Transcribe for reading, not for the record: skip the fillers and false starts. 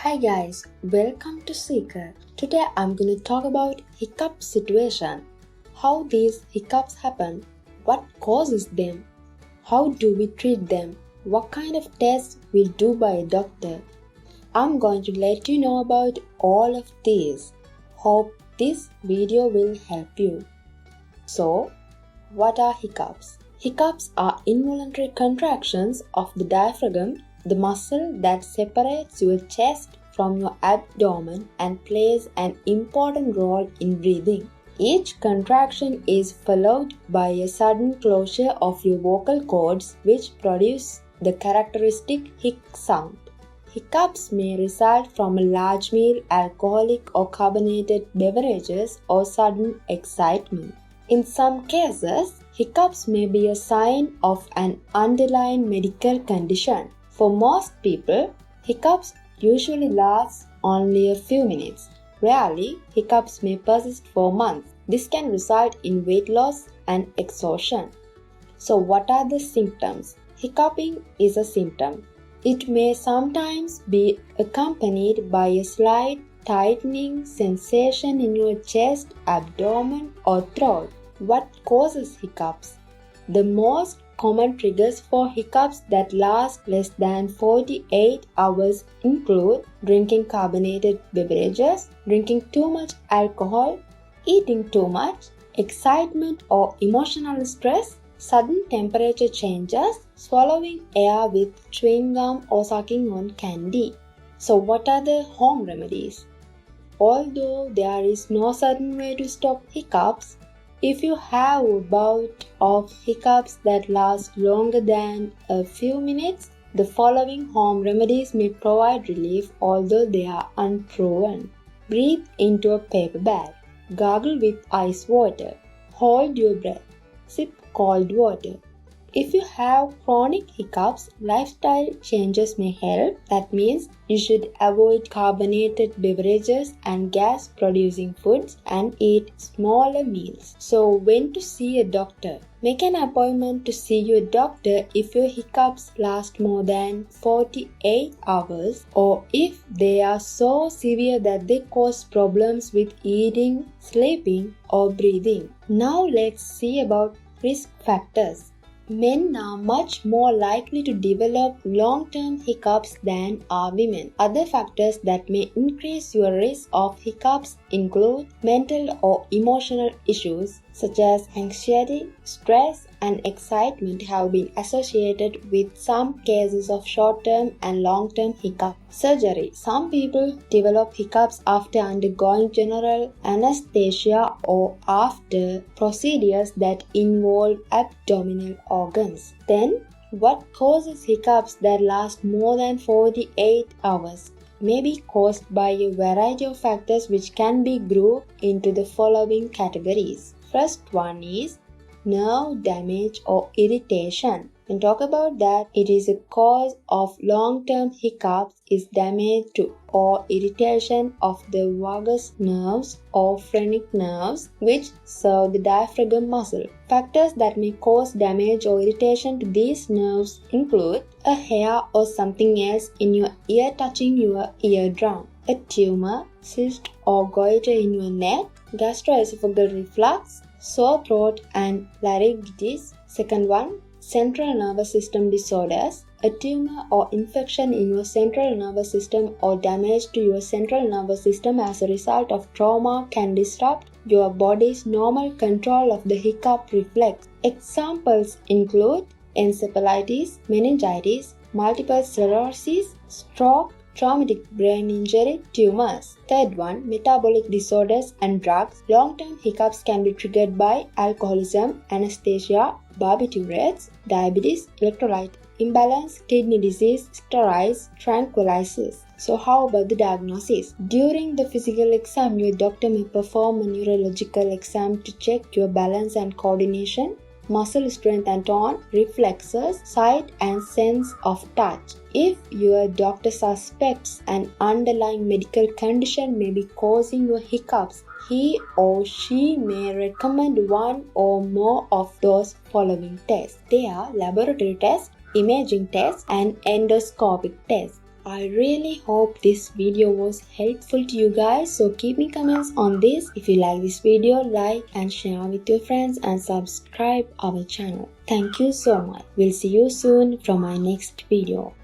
Hi guys, welcome to Seeker. Today I'm going to talk about hiccup situation. How these hiccups happen, what causes them, how do we treat them, what kind of tests we do by a doctor. I'm going to let you know about all of these. Hope this video will help you. So, what are hiccups? Hiccups are involuntary contractions of the diaphragm, the muscle that separates your chest from your abdomen and plays an important role in breathing. Each contraction is followed by a sudden closure of your vocal cords, which produce the characteristic hic sound. Hiccups may result from a large meal, alcoholic or carbonated beverages, or sudden excitement. In some cases, hiccups may be a sign of an underlying medical condition. For most people, hiccups usually last only a few minutes. Rarely, hiccups may persist for months. This can result in weight loss and exhaustion. So, what are the symptoms? Hiccuping is a symptom. It may sometimes be accompanied by a slight tightening sensation in your chest, abdomen, or throat. What causes hiccups? The most common triggers for hiccups that last less than 48 hours include drinking carbonated beverages, drinking too much alcohol, eating too much, excitement or emotional stress, sudden temperature changes, swallowing air with chewing gum or sucking on candy. So what are the home remedies? Although there is no certain way to stop hiccups, if you have a bout of hiccups that last longer than a few minutes, the following home remedies may provide relief, although they are unproven. Breathe into a paper bag. Gargle with ice water. Hold your breath. Sip cold water. If you have chronic hiccups, lifestyle changes may help. That means you should avoid carbonated beverages and gas-producing foods and eat smaller meals. So, when to see a doctor? Make an appointment to see your doctor if your hiccups last more than 48 hours or if they are so severe that they cause problems with eating, sleeping, or breathing. Now, let's see about risk factors. Men are much more likely to develop long-term hiccups than are women. Other factors that may increase your risk of hiccups include mental or emotional issues such as anxiety, stress, and excitement have been associated with some cases of short-term and long-term hiccup. Surgery. Some people develop hiccups after undergoing general anesthesia or after procedures that involve abdominal organs. Then, what causes hiccups that last more than 48 hours? May be caused by a variety of factors which can be grouped into the following categories. First one is nerve damage or irritation. When talk about that, it is a cause of long-term hiccups is damage to or irritation of the vagus nerves or phrenic nerves which serve the diaphragm muscle. Factors that may cause damage or irritation to these nerves include a hair or something else in your ear touching your eardrum, a tumor, cyst or goiter in your neck, gastroesophageal reflux, sore throat and laryngitis. Second one, central nervous system disorders. A tumor or infection in your central nervous system or damage to your central nervous system as a result of trauma can disrupt your body's normal control of the hiccup reflex. Examples include encephalitis, meningitis, multiple sclerosis, stroke, traumatic brain injury, tumors. Third one, metabolic disorders and drugs. Long-term hiccups can be triggered by alcoholism, anesthesia, barbiturates, diabetes, electrolyte imbalance, kidney disease, steroids, tranquilizers. So how about the diagnosis? During the physical exam, your doctor may perform a neurological exam to check your balance and coordination, muscle strength and tone, reflexes, sight and sense of touch. If your doctor suspects an underlying medical condition may be causing your hiccups, he or she may recommend one or more of those following tests. They are laboratory tests, imaging tests, and endoscopic tests. I really hope this video was helpful to you guys, so keep me comments on this. If you like this video, like and share with your friends and subscribe our channel. Thank you so much. We'll see you soon from my next video.